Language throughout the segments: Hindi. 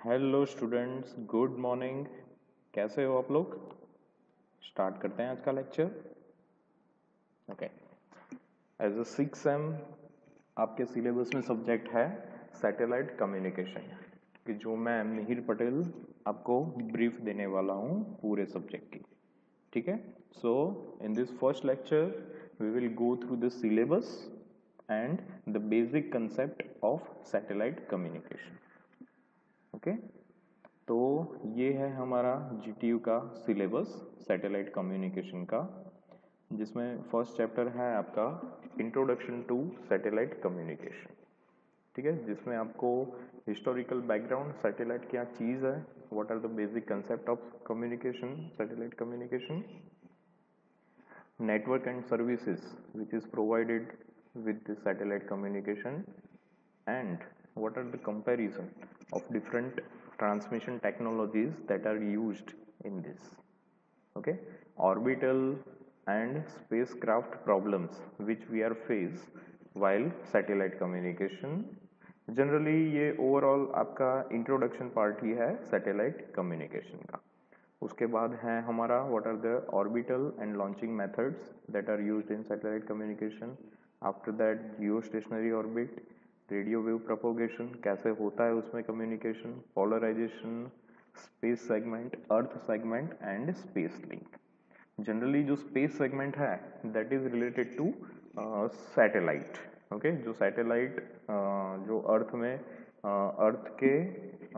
Hello students, good morning. कैसे हो आप लोग? स्टार्ट करते हैं आज का lecture. Okay. As a 6M आपके सिलेबस में सब्जेक्ट है सैटेलाइट कम्युनिकेशन, कि जो मैं मिहिर पटेल आपको ब्रीफ देने वाला हूँ पूरे सब्जेक्ट की। ठीक है। So in this first lecture we will go through the syllabus and the basic concept of satellite communication. Okay. तो ये है हमारा GTU का सिलेबस सैटेलाइट कम्युनिकेशन का, जिसमें फर्स्ट चैप्टर है आपका इंट्रोडक्शन टू सैटेलाइट कम्युनिकेशन। ठीक है, जिसमें आपको हिस्टोरिकल बैकग्राउंड, सैटेलाइट क्या चीज़ है, what are the basic concept of communication, satellite communication, network and services which is provided with the satellite communication, and what are the comparison of different transmission technologies that are used in this. Okay. Orbital and spacecraft problems which we are face while satellite communication. Generally ये ओवरऑल आपका इंट्रोडक्शन पार्ट ही है सैटेलाइट कम्युनिकेशन का। उसके बाद है हमारा what are the orbital and launching methods that are used in satellite communication. After that geostationary orbit, radio wave propagation कैसे होता है उसमें communication, polarization, space segment, earth segment and space link. Generally जो स्पेस सेगमेंट है that is related to satellite. Okay, जो सैटेलाइट जो अर्थ में अर्थ के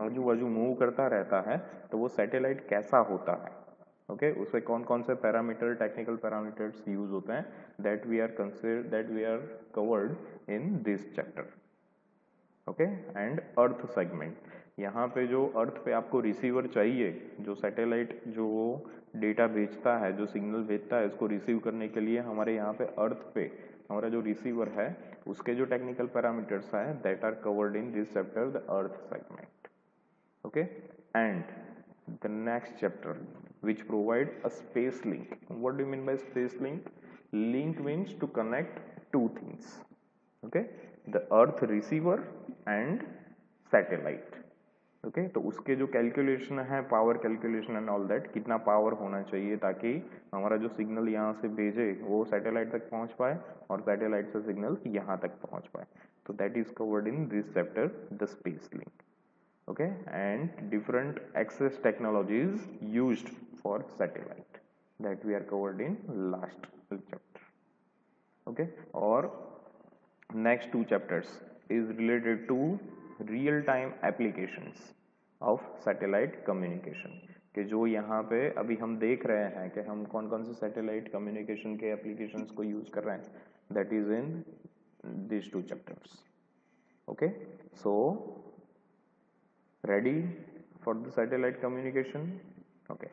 आजू बाजू मूव करता रहता है, तो वो सैटेलाइट कैसा होता है। ओके, उसमें कौन कौन से पैरामीटर, टेक्निकल पैरामीटर्स यूज होते हैं, that we are covered in this chapter. Okay. And earth segment, यहाँ पे जो अर्थ पे आपको रिसीवर चाहिए, जो सैटेलाइट जो डेटा भेजता है, जो सिग्नल भेजता है, उसको रिसीव करने के लिए हमारे यहाँ पे अर्थ पे हमारा जो रिसीवर है उसके जो टेक्निकल पैरामीटर्स है that are covered in this chapter, the earth segment. Okay. And the next chapter which provide a space link. What do you mean by space link? Link means to connect two things. Okay, the earth receiver and satellite. Okay, तो उसके जो कैलकुलेशन है, power calculation and all that, कितना पावर होना चाहिए ताकि हमारा जो सिग्नल यहाँ से भेजे वो सैटेलाइट तक पहुँच पाए और सैटेलाइट से सिग्नल यहाँ तक पहुँच पाए। तो that is covered in this chapter, the space link. Okay, and different access technologies used for satellite that we are covered in last chapter. Okay, or next two chapters is related to real time applications of satellite communication, कि जो यहाँ पे अभी हम देख रहे हैं कि हम कौन कौन से सैटेलाइट कम्युनिकेशन के एप्लीकेशंस को यूज कर रहे हैं, that is in these two chapters. Okay, so ready for the satellite communication? Okay,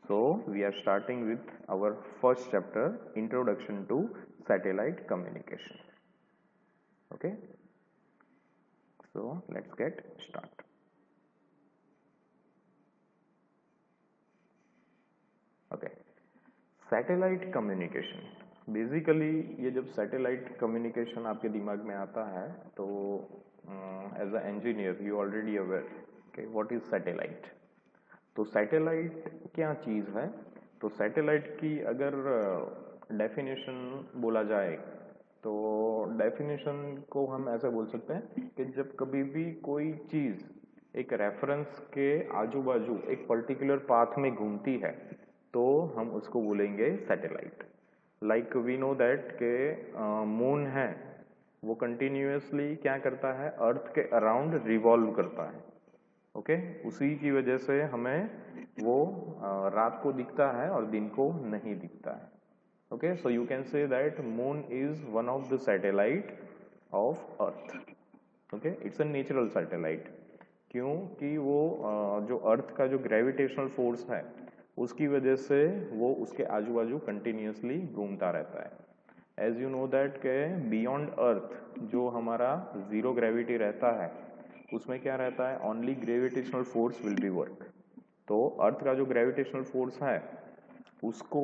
so we are starting with our first chapter, introduction to satellite communication. Okay, so let's get start. Okay, satellite communication, basically ये जब सैटेलाइट कम्युनिकेशन आपके दिमाग में आता है तो as a engineer you already aware कि व्हाट इज सैटेलाइट। तो सैटेलाइट क्या चीज़ है? तो सैटेलाइट की अगर डेफिनेशन बोला जाए तो डेफिनेशन को हम ऐसे बोल सकते हैं कि जब कभी भी कोई चीज़ एक रेफरेंस के आजू बाजू एक पर्टिकुलर पाथ में घूमती है तो हम उसको बोलेंगे satellite. Like we know that के मून है वो कंटिन्यूसली क्या करता है, अर्थ के अराउंड रिवॉल्व करता है। ओके, उसी की वजह से हमें वो रात को दिखता है और दिन को नहीं दिखता है। Okay, so you can say that moon is one of the satellite of earth. Okay, it's a natural satellite, क्योंकि वो जो अर्थ का जो ग्रेविटेशनल फोर्स है उसकी वजह से वो उसके आजू बाजू कंटिन्यूसली घूमता रहता है। एज यू नो दैट के बियॉन्ड अर्थ जो हमारा जीरो ग्रेविटी रहता है उसमें क्या रहता है, only gravitational force will be work. तो अर्थ का जो ग्रेविटेशनल फोर्स है उसको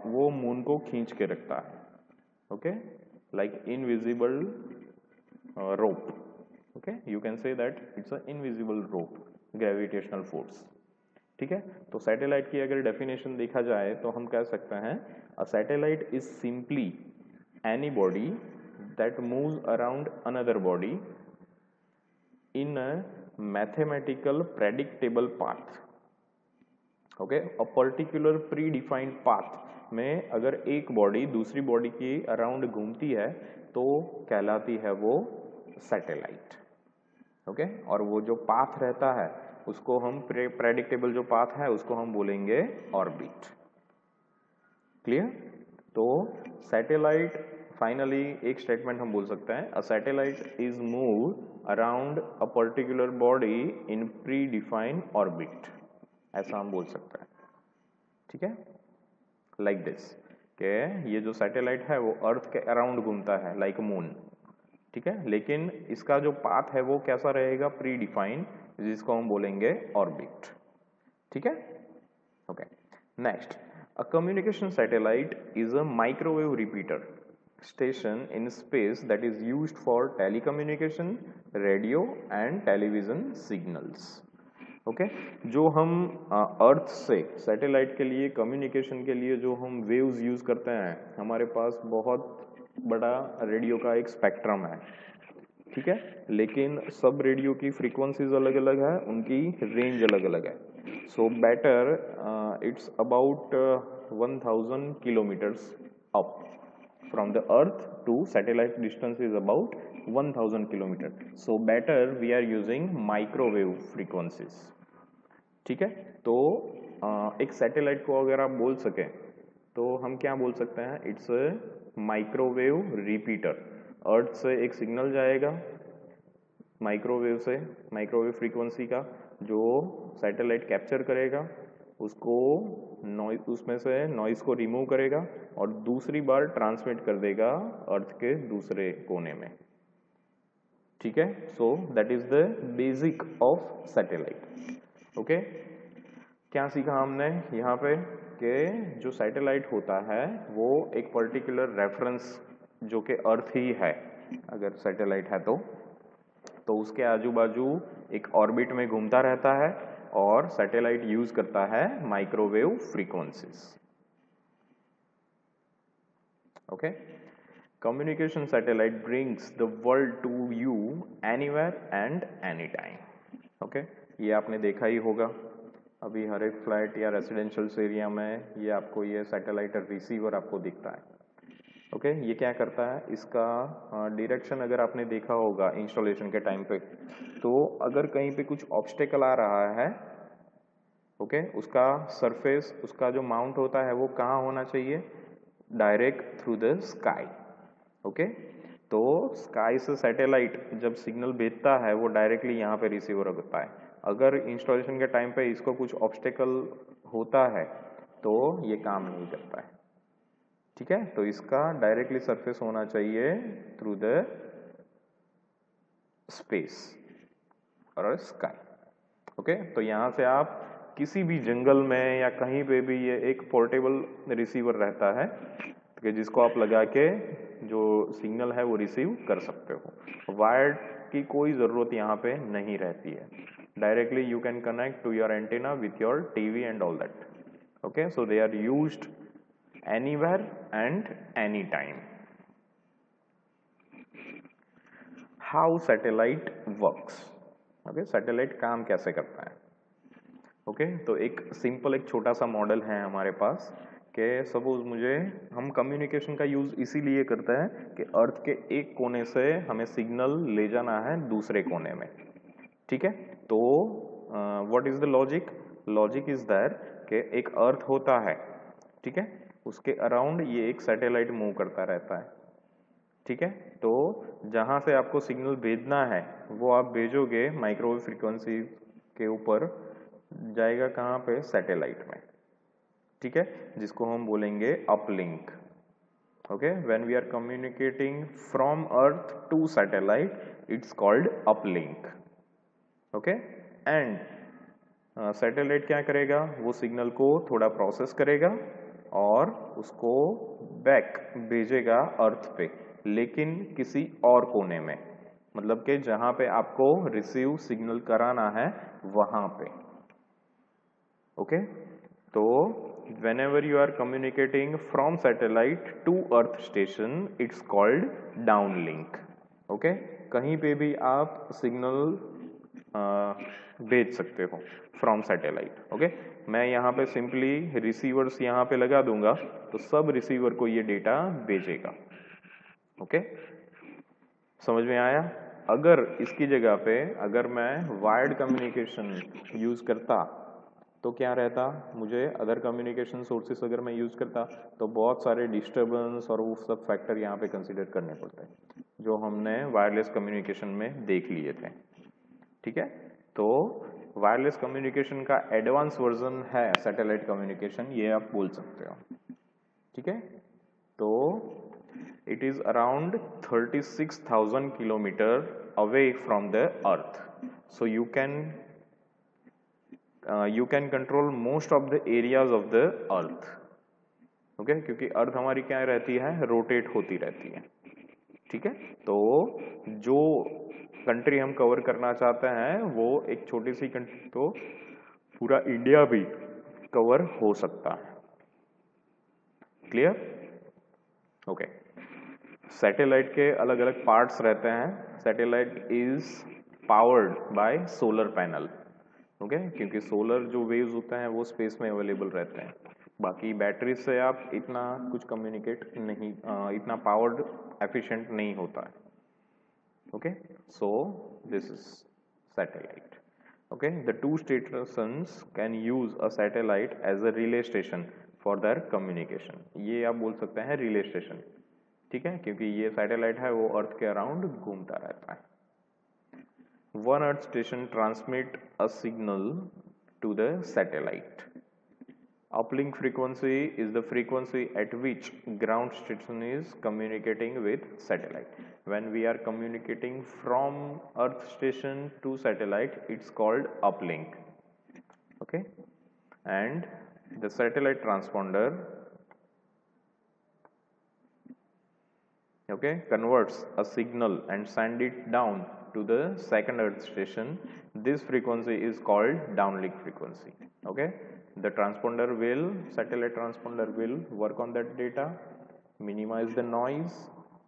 वो मून को खींच के रखता है। Okay, like invisible rope. Okay, you can say that it's a invisible rope, gravitational force. ठीक है, तो सैटेलाइट की अगर डेफिनेशन देखा जाए तो हम कह सकते हैं a satellite is simply any body that moves around another body in a mathematical predictable path. Okay, a particular pre defined path में अगर एक बॉडी दूसरी बॉडी के अराउंड घूमती है तो कहलाती है वो सैटेलाइट। ओके, और वो जो पाथ रहता है उसको हम प्रेडिक्टेबल जो पाथ है उसको हम बोलेंगे ऑर्बिट। क्लियर? तो सैटेलाइट फाइनली एक स्टेटमेंट हम बोल सकते हैं, a satellite is move around a particular body in pre defined orbit, ऐसा हम बोल सकते हैं। ठीक है, लाइक दिस के ये जो सैटेलाइट है वो अर्थ के अराउंड घूमता है लाइक मून। ठीक है, लेकिन इसका जो पाथ है वो कैसा रहेगा, प्री डिफाइंड, जिसको हम बोलेंगे ऑर्बिट। ठीक है, okay. Next, a communication satellite is a microwave repeater station in space that is used for telecommunication, radio and television signals. Okay, जो हम अर्थ से सैटेलाइट के लिए कम्युनिकेशन के लिए जो हम वेव्स यूज करते हैं, हमारे पास बहुत बड़ा रेडियो का एक स्पेक्ट्रम है। ठीक है, लेकिन सब रेडियो की फ्रीक्वेंसीज अलग अलग है, उनकी रेंज अलग अलग है। So better it's about 1000 kilometres up from the earth to satellite distance is about 1000 kilometer, so better we are using microwave frequencies। ठीक है, तो एक सैटेलाइट को अगर आप बोल सके तो हम क्या बोल सकते हैं, इट्स माइक्रोवेव रिपीटर। अर्थ से एक सिग्नल जाएगा माइक्रोवेव से, माइक्रोवेव फ्रीक्वेंसी का, जो सैटेलाइट कैप्चर करेगा, उसको नॉइज, उसमें से नॉइज को रिमूव करेगा और दूसरी बार ट्रांसमिट कर देगा अर्थ के दूसरे कोने में। ठीक है, so that is the basic of satellite. Okay, क्या सीखा हमने यहाँ पे कि जो सैटेलाइट होता है वो एक पर्टिकुलर रेफरेंस जो कि अर्थ ही है, अगर सैटेलाइट है तो उसके आजू बाजू एक ऑर्बिट में घूमता रहता है और सैटेलाइट यूज करता है microwave frequencies. Okay, communication satellite brings the world to you anywhere and any time. Okay, ये आपने देखा ही होगा, अभी हर एक फ्लैट या रेसिडेंशियल एरिया में ये आपको ये सैटेलाइट रिसीवर आपको दिखता है। ओके, ये क्या करता है, इसका डायरेक्शन अगर आपने देखा होगा इंस्टॉलेशन के टाइम पे, तो अगर कहीं पे कुछ ऑब्स्टेकल आ रहा है, ओके, उसका सरफेस, उसका जो माउंट होता है वो कहाँ होना चाहिए, direct through the sky. Okay, तो स्काई से सैटेलाइट जब सिग्नल भेजता है वो डायरेक्टली यहाँ पे रिसीवर होता है। अगर इंस्टॉलेशन के टाइम पे इसको कुछ ऑब्स्टेकल होता है तो ये काम नहीं करता है। ठीक है, तो इसका डायरेक्टली सरफेस होना चाहिए थ्रू द स्पेस और स्काई। ओके, तो यहाँ से आप किसी भी जंगल में या कहीं पे भी ये एक पोर्टेबल रिसीवर रहता है कि जिसको आप लगा के जो सिग्नल है वो रिसीव कर सकते हो। वायर की कोई ज़रूरत यहाँ पे नहीं रहती है, directly you can connect to your antenna with your TV and all that. Okay, so they are used anywhere and anytime। How satellite works? Okay, satellite काम कैसे करता है। ओके, तो एक सिंपल एक छोटा सा मॉडल है हमारे पास कि सपोज हम कम्युनिकेशन का यूज इसीलिए करते हैं कि अर्थ के एक कोने से हमें सिग्नल ले जाना है दूसरे कोने में। ठीक है, तो what is the logic, logic is that कि एक अर्थ होता है, ठीक है, उसके अराउंड ये एक सैटेलाइट मूव करता रहता है। ठीक है, तो जहां से आपको सिग्नल भेजना है वो आप भेजोगे माइक्रोवेव फ्रीक्वेंसी के ऊपर, जाएगा कहाँ पे, सैटेलाइट में। ठीक है, जिसको हम बोलेंगे uplink. Okay, when we are communicating from earth to satellite it's called uplink. Okay, and satellite क्या करेगा, वो सिग्नल को थोड़ा प्रोसेस करेगा और उसको बैक भेजेगा अर्थ पे, लेकिन किसी और कोने में, मतलब कि जहां पे आपको रिसीव सिग्नल कराना है वहां पे। ओके, तो whenever you are communicating from satellite to earth station it's called downlink। Okay, कहीं पे भी आप सिग्नल भेज सकते हो फ्रॉम सैटेलाइट। ओके, मैं यहाँ पे सिंपली रिसीवर्स यहाँ पे लगा दूंगा तो सब रिसीवर को ये डेटा भेजेगा। ओके, समझ में आया? अगर इसकी जगह पे अगर मैं वायर्ड कम्युनिकेशन यूज करता तो क्या रहता, मुझे अदर कम्युनिकेशन सोर्सेस अगर मैं यूज करता तो बहुत सारे डिस्टर्बेंस और वो सब फैक्टर यहाँ पे कंसीडर करने पड़ते हैं जो हमने वायरलेस कम्युनिकेशन में देख लिए थे। ठीक है, तो वायरलेस कम्युनिकेशन का एडवांस वर्जन है सैटेलाइट कम्युनिकेशन, ये आप बोल सकते हो। ठीक है, तो it is around 36,000 kilometer away from the earth, so you can control most of the areas of the earth। Okay, क्योंकि अर्थ हमारी क्या रहती है, रोटेट होती रहती है। ठीक है, तो जो कंट्री हम कवर करना चाहते हैं वो एक छोटी सी कंट्री तो पूरा इंडिया भी कवर हो सकता है। क्लियर? ओके, सैटेलाइट के अलग अलग पार्ट्स रहते हैं। Satellite is powered by solar panel. Okay, क्योंकि सोलर जो वेव्स होते हैं वो स्पेस में अवेलेबल रहते हैं, बाकी बैटरी से आप इतना कुछ कम्युनिकेट नहीं, इतना पावर्ड एफिशिएंट नहीं होता है। Okay, so this is satellite. Okay, the two stations can use a satellite as a relay station for their communication. ये आप बोल सकते हैं रिले स्टेशन। ठीक है, क्योंकि ये सैटेलाइट है वो अर्थ के अराउंड घूमता रहता है। One earth station transmit a signal to the satellite। Uplink frequency is the frequency at which ground station is communicating with satellite। When we are communicating from earth station to satellite it's called uplink। Okay, and the satellite transponder okay converts a signal and send it down to the second earth station। This frequency is called downlink frequency। okay, the transponder will satellite transponder will work on that data, minimize the noise,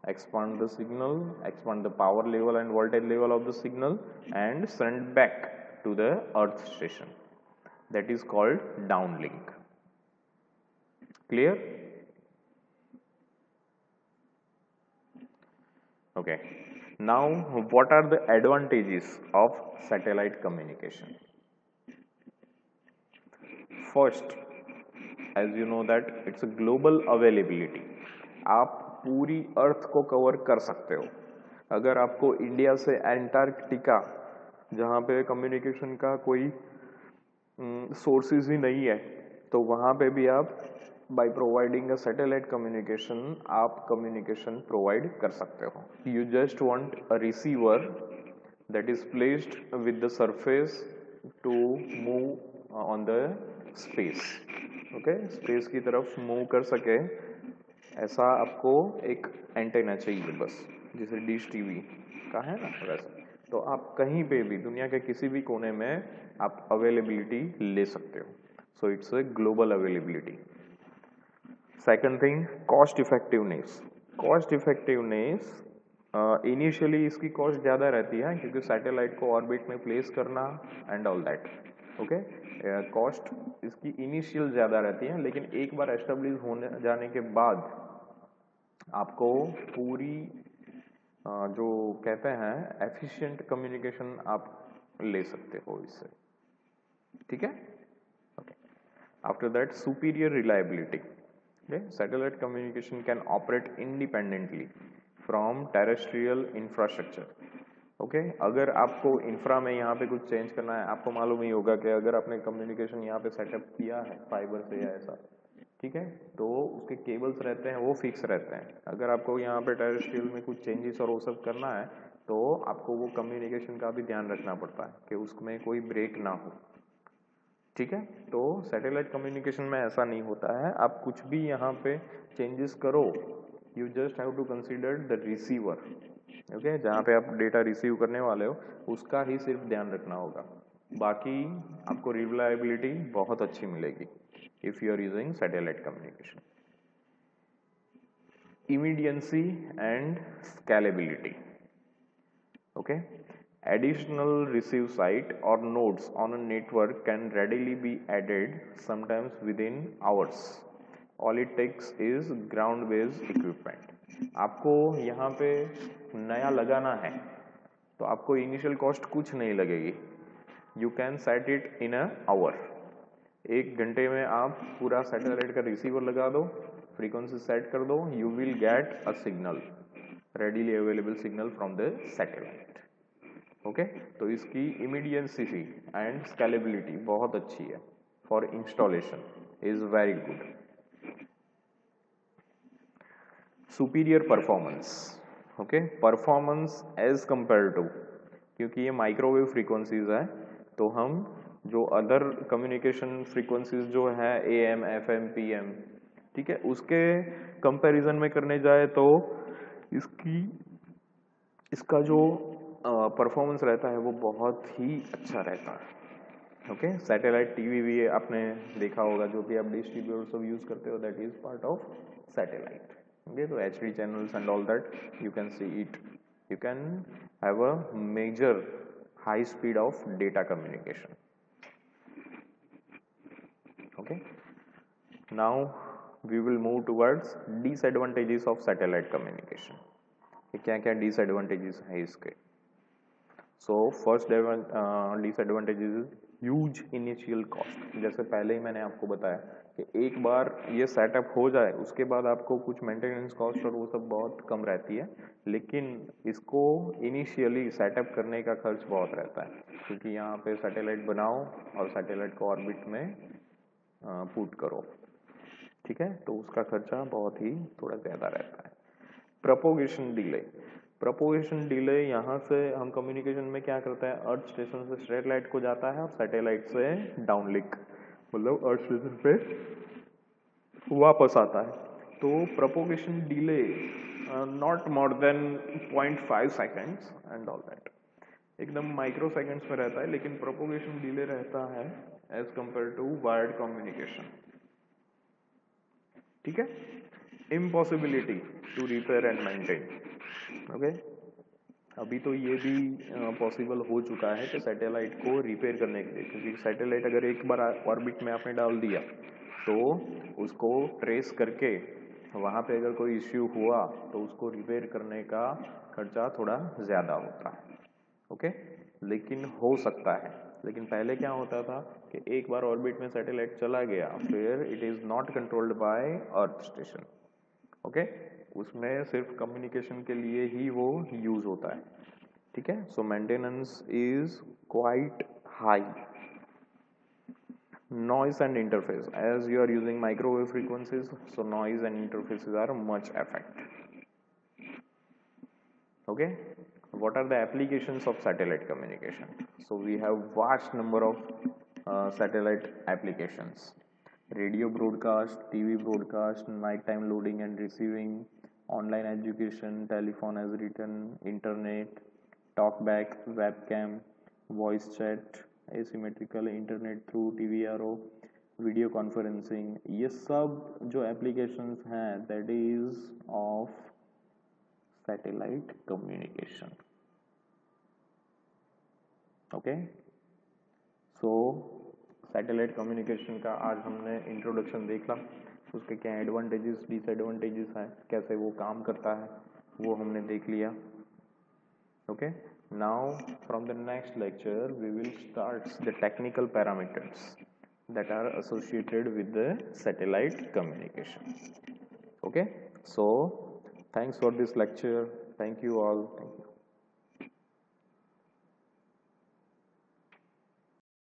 expand the signal, expand the power level and voltage level of the signal and send back to the earth station। that is called downlink। clear? Okay, now what are the advantages of satellite communication? First, as you know that it's a global availability। आप पूरी अर्थ को कवर कर सकते हो। अगर आपको इंडिया से एंटार्क्टिका जहाँ पे कम्युनिकेशन का कोई सोर्सेज ही नहीं है तो वहाँ पे भी आप by providing a satellite communication आप कम्युनिकेशन प्रोवाइड कर सकते हो। You just want a receiver that is placed with the surface to move on the space. Okay, space की तरफ मूव कर सके ऐसा आपको एक एंटेना चाहिए बस, जैसे डिश टीवी का है ना वैसा। तो आप कहीं पे भी दुनिया के किसी भी कोने में आप अवेलेबिलिटी ले सकते हो। So it's a global availability. Second thing, cost effectiveness. Cost effectiveness initially इसकी कॉस्ट ज़्यादा रहती है क्योंकि सैटेलाइट को ऑर्बिट में प्लेस करना and all that. Okay, cost इसकी इनिशियल ज़्यादा रहती है, लेकिन एक बार एस्टेब्लिश होने जाने के बाद आपको पूरी जो कहते हैं एफिशिएंट कम्युनिकेशन आप ले सकते हो इससे। ठीक है, okay. After that superior reliability. Satellite communication can operate independently from terrestrial infrastructure. Okay, अगर आपको इंफ्रा में यहाँ पे कुछ चेंज करना है, आपको मालूम ही होगा कि अगर आपने कम्युनिकेशन यहाँ पे सेटअप किया है फाइबर से या ऐसा, ठीक है, तो उसके केबल्स रहते हैं वो फिक्स रहते हैं। अगर आपको यहाँ पे टेरेस्ट्रियल में कुछ चेंजेस और वो सब करना है तो आपको वो कम्युनिकेशन का भी ध्यान रखना पड़ता है कि उसमें कोई ब्रेक ना हो। ठीक है, तो सैटेलाइट कम्युनिकेशन में ऐसा नहीं होता है, आप कुछ भी यहाँ पे चेंजेस करो, you just have to consider the receiver. Okay, जहाँ पे आप डेटा रिसीव करने वाले हो उसका ही सिर्फ ध्यान रखना होगा, बाकी आपको रिलायबिलिटी बहुत अच्छी मिलेगी if you are using satellite communication. Immediacy and scalability. Okay, additional receive site or nodes on a network can readily be added, sometimes within hours. All it takes is ground based equipment. आपको यहाँ पे नया लगाना है तो आपको इनिशियल कॉस्ट कुछ नहीं लगेगी, you can set it in a hour. 1 घंटे में आप पूरा सैटेलाइट का रिसीवर लगा दो, फ्रीक्वेंसी सेट कर दो, you will get a signal, readily available signal from the satellite. Okay, तो इसकी इमीडियंसी एंड स्केलेबिलिटी बहुत अच्छी है for installation, is very good. Superior performance. Okay, performance as compare to, क्योंकि ये माइक्रोवेव फ्रीक्वेंसीज है तो हम जो अदर कम्युनिकेशन फ्रीक्वेंसीज जो है AM, FM, PM, ठीक है, उसके कंपैरिजन में करने जाए तो इसका जो परफॉर्मेंस रहता है वो बहुत ही अच्छा रहता है। ओके, सैटेलाइट टीवी भी आपने देखा होगा, जो भी आप डिश टीवी और सब यूज करते हो, that is part of satellite. Okay, तो HD channels and all that you can see it, you can have a major high speed of data communication. Okay, now we will move towards disadvantages of satellite communication. क्या क्या डिसएडवांटेजेस है इसके। So first disadvantage is huge initial cost. जैसे पहले ही मैंने आपको बताया कि एक बार ये सेटअप हो जाए उसके बाद आपको कुछ मेंटेनेंस कॉस्ट और वो सब बहुत कम रहती है, लेकिन इसको इनिशियली सेटअप करने का खर्च बहुत रहता है, क्योंकि यहाँ पे सैटेलाइट बनाओ और सैटेलाइट को ऑर्बिट में पुट करो, ठीक है, तो उसका खर्चा बहुत ही थोड़ा ज़्यादा रहता है। Propagation delay. प्रोपोगेशन डिले, यहाँ से हम कम्युनिकेशन में क्या करते हैं, अर्थ स्टेशन से सैटेलाइट को जाता है और सैटेलाइट से डाउनलिंक मतलब अर्थ स्टेशन पे वापस आता है। तो propagation delay not more than 0.5 seconds and all that, एकदम माइक्रो सेकेंड्स में रहता है, लेकिन प्रोपोगेशन डिले रहता है as compare to wired communication, ठीक है। Impossibility to repair and maintain. Okay, अभी तो ये भी पॉसिबल हो चुका है कि सैटेलाइट को रिपेयर करने के लिए, क्योंकि सैटेलाइट अगर एक बार ऑर्बिट में आपने डाल दिया तो उसको ट्रेस करके वहाँ पे अगर कोई इश्यू हुआ तो उसको रिपेयर करने का खर्चा थोड़ा ज़्यादा होता है। ओके, लेकिन हो सकता है। लेकिन पहले क्या होता था कि एक बार ऑर्बिट में सैटेलाइट चला गया फिर it is not controlled by earth station. Okay, उसमें सिर्फ कम्युनिकेशन के लिए ही वो यूज होता है, ठीक है। So maintenance is quite high. Noise and interface, as you are using microwave frequencies, so noise and interfaces are much affect. Okay, what are the applications of satellite communication? So we have vast number of satellite applications: radio broadcast, TV broadcast, nighttime loading and receiving, online education, telephone as written, internet, talkback, webcam, voice chat, asymmetrical internet through TVRO, video conferencing, ये सब जो एप्लीकेशंस हैं that is of satellite communication. Okay, so satellite communication का आज हमने इंट्रोडक्शन देखा, उसके क्या एडवांटेजेस डिसएडवांटेजेस हैं, कैसे वो काम करता है वो हमने देख लिया। Okay, now from the next lecture we will start the technical parameters that are associated with the satellite communication. Okay, so thanks for this lecture. Thank you all. Thank you.